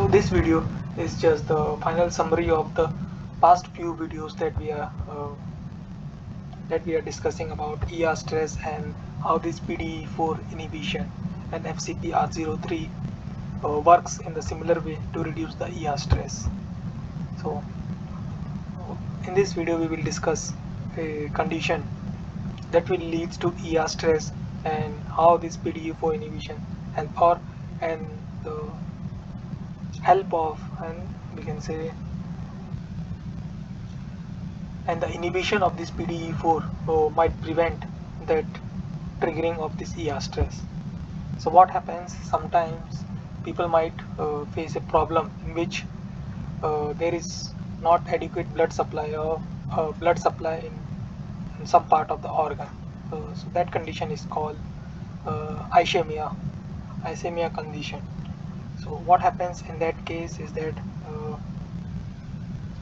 So this video is just the final summary of the past few videos that we are discussing about ERstress and how this PDE4 inhibition and FCPR03 works in the similar way to reduce the ERstress. So in this video we will discuss a condition that will lead to ERstress and how this PDE4 inhibition and the help of, and we can say, and the inhibition of this PDE4 might prevent that triggering of this ERstress. So what happens, sometimes people might face a problem in which there is not adequate blood supply or blood supply in some part of the organ. So that condition is called ischemia condition. So what happens in that case is that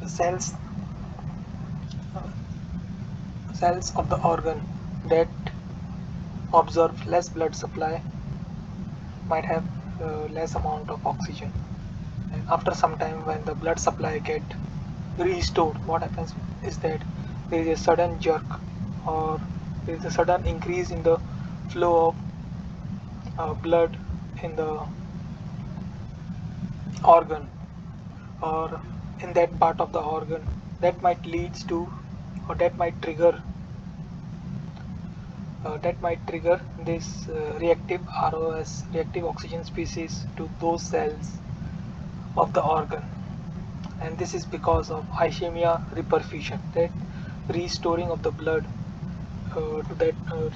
the cells of the organ that observe less blood supply might have less amount of oxygen, and after some time when the blood supply get restored, what happens is that there is a sudden jerk, or there is a sudden increase in the flow of blood in the organ, or in that part of the organ, that might leads to, or that might trigger this reactive ROS, reactive oxygen species, to those cells of the organ. And this is because of ischemia reperfusion, that restoring of the blood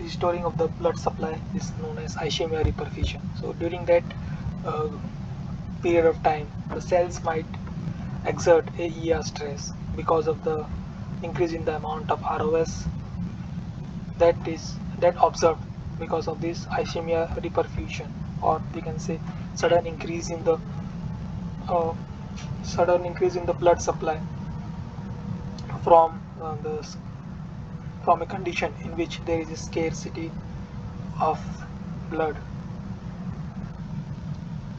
restoring of the blood supply is known as ischemia reperfusion. So during that uh, period of time, the cells might exert a ERstress because of the increase in the amount of ROS that observed because of this ischemia reperfusion, or we can say sudden increase in the uh, blood supply from from a condition in which there is a scarcity of blood.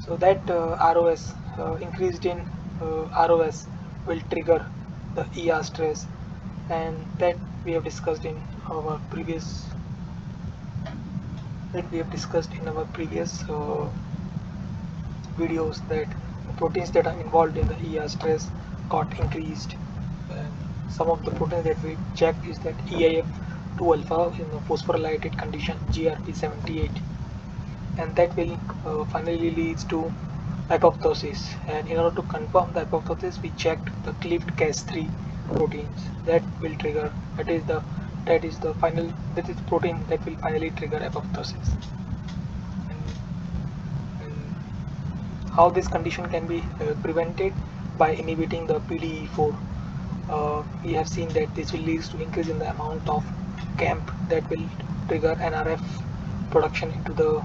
So that ROS increased in ROS will trigger the ERstress, and that we have discussed in our previous videos, that the proteins that are involved in the ERstress got increased. And some of the proteins that we checked is that EIF2 alpha in the phosphorylated condition, GRP78, and that will finally leads to apoptosis. And in order to confirm the apoptosis, we checked the cleaved Cas3 proteins that will trigger, that is the protein that will finally trigger apoptosis. And how this condition can be prevented by inhibiting the PDE4. We have seen that this will lead to increase in the amount of CAMP that will trigger NRF production into the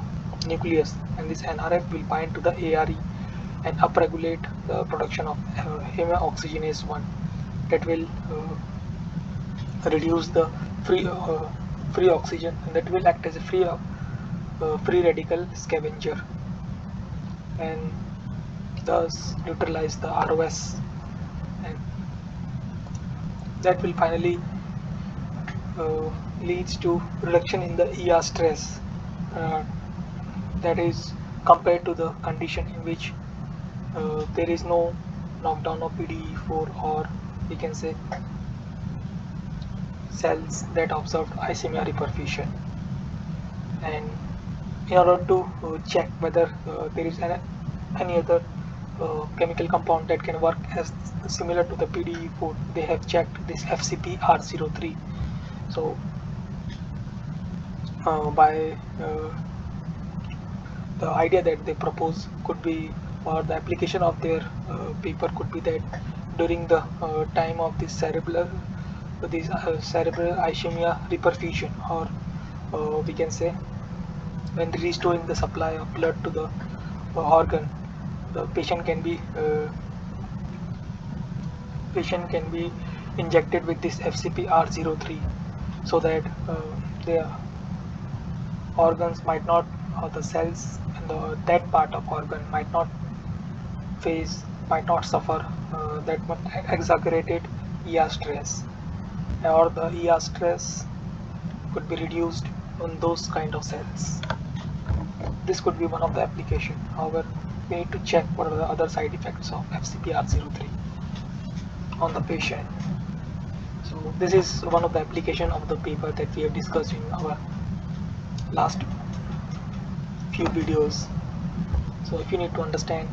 nucleus, and this NRF will bind to the ARE and upregulate the production of hemooxygenase 1, that will reduce the free oxygen, and that will act as a free radical scavenger, and thus neutralize the ROS, and that will finally leads to reduction in the ERstress, uh, that is compared to the condition in which there is no knockdown of PDE4, or we can say cells that observed ischemia reperfusion. And in order to check whether there is any other chemical compound that can work as similar to the PDE4, they have checked this FCPR03. So by the idea that they propose could be, or the application of their paper could be, that during the time of this cerebral ischemia reperfusion, or we can say when restoring the supply of blood to the organ, the patient can be injected with this FCPR03, so that their organs might not, or the cells in that part of organ might not phase might not suffer that much exaggerated ERstress, or the ERstress could be reduced on those kind of cells. This could be one of the application. However, we need to check what are the other side effects of FCPR03 on the patient. So this is one of the application of the paper that we have discussed in our last few videos. So if you need to understand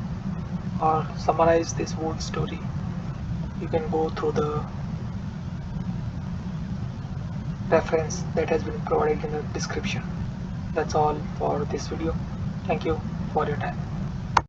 or summarize this whole story, you can go through the reference that has been provided in the description. That's all for this video. Thank you for your time.